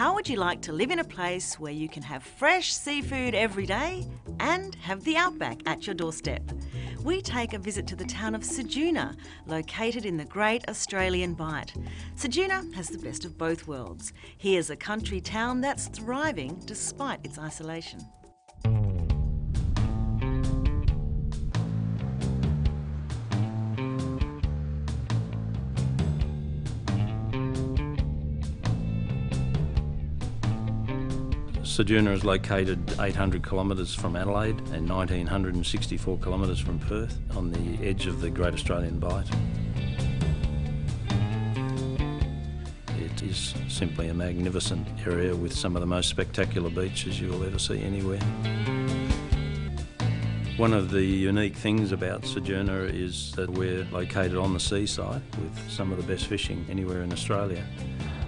How would you like to live in a place where you can have fresh seafood every day and have the outback at your doorstep? We take a visit to the town of Ceduna, located in the Great Australian Bight. Ceduna has the best of both worlds. Here's a country town that's thriving despite its isolation. Ceduna is located 800 kilometres from Adelaide and 1964 kilometres from Perth on the edge of the Great Australian Bight. It is simply a magnificent area with some of the most spectacular beaches you will ever see anywhere. One of the unique things about Ceduna is that we're located on the seaside with some of the best fishing anywhere in Australia.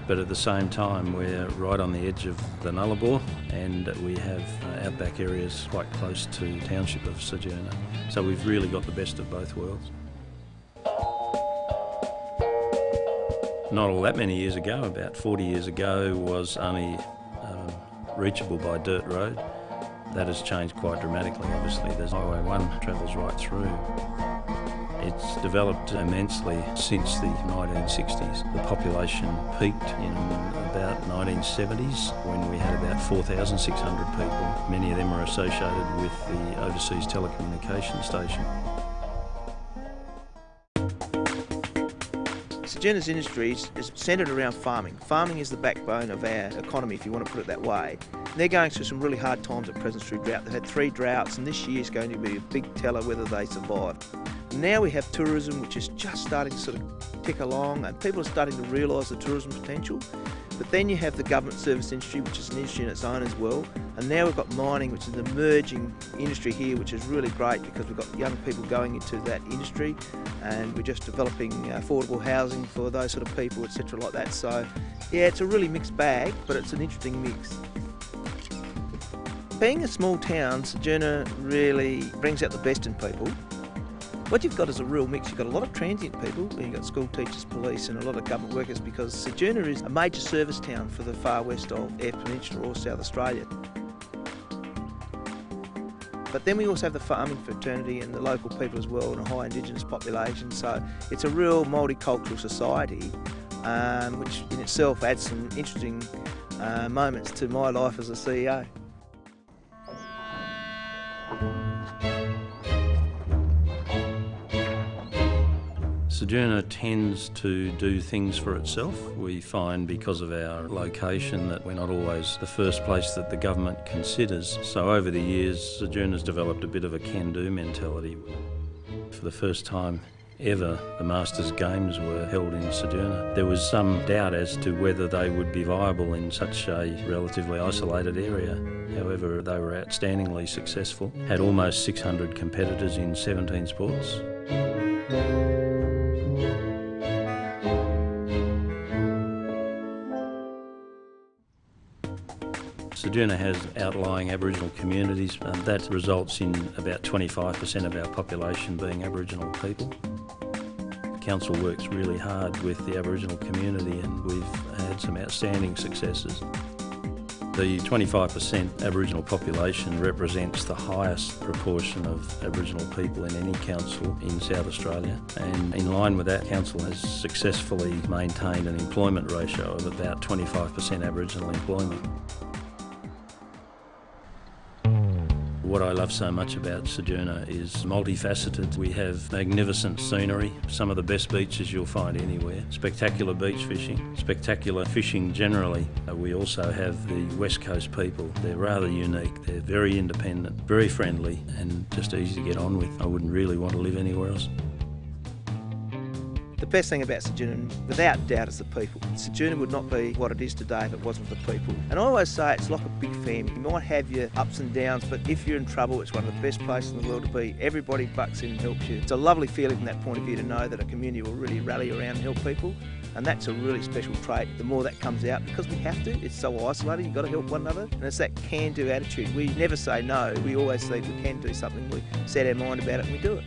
But at the same time, we're right on the edge of the Nullarbor, and we have outback areas quite close to the township of Ceduna. So we've really got the best of both worlds. Not all that many years ago, about 40 years ago, was only reachable by dirt road. That has changed quite dramatically, obviously. There's Highway 1 travels right through. It's developed immensely since the 1960s. The population peaked in about 1970s when we had about 4,600 people. Many of them were associated with the overseas telecommunication station. Ceduna's industry is centred around farming. Farming is the backbone of our economy, if you want to put it that way. And they're going through some really hard times at present through drought. They've had 3 droughts, and this year's going to be a big teller whether they survive. Now we have tourism, which is just starting to sort of tick along, and people are starting to realise the tourism potential. But then you have the government service industry, which is an industry in its own as well. And now we've got mining, which is an emerging industry here, which is really great because we've got young people going into that industry, and we're just developing affordable housing for those sort of people, etc. like that. So yeah, it's a really mixed bag, but it's an interesting mix. Being a small town, Ceduna really brings out the best in people. What you've got is a real mix. You've got a lot of transient people, you've got school teachers, police, and a lot of government workers, because Ceduna is a major service town for the far west of Eyre Peninsula or South Australia. But then we also have the farming fraternity and the local people as well, and a high Indigenous population. So it's a real multicultural society, which in itself adds some interesting moments to my life as a CEO. Ceduna tends to do things for itself. We find because of our location that we're not always the first place that the government considers. So over the years, Ceduna's developed a bit of a can-do mentality. For the first time ever, the Masters Games were held in Ceduna. There was some doubt as to whether they would be viable in such a relatively isolated area. However, they were outstandingly successful, had almost 600 competitors in 17 sports. Ceduna has outlying Aboriginal communities. That results in about 25% of our population being Aboriginal people. The council works really hard with the Aboriginal community, and we've had some outstanding successes. The 25% Aboriginal population represents the highest proportion of Aboriginal people in any council in South Australia, and in line with that, council has successfully maintained an employment ratio of about 25% Aboriginal employment. What I love so much about Ceduna is multifaceted. We have magnificent scenery, some of the best beaches you'll find anywhere, spectacular beach fishing, spectacular fishing generally. We also have the West Coast people. They're rather unique, they're very independent, very friendly, and just easy to get on with. I wouldn't really want to live anywhere else. The best thing about Ceduna, without doubt, is the people. Ceduna would not be what it is today if it wasn't for the people. And I always say it's like a big family. You might have your ups and downs, but if you're in trouble, it's one of the best places in the world to be. Everybody bucks in and helps you. It's a lovely feeling from that point of view to know that a community will really rally around and help people. And that's a really special trait. The more that comes out, because we have to, it's so isolated, you've got to help one another. And it's that can-do attitude. We never say no, we always say if we can do something, we set our mind about it and we do it.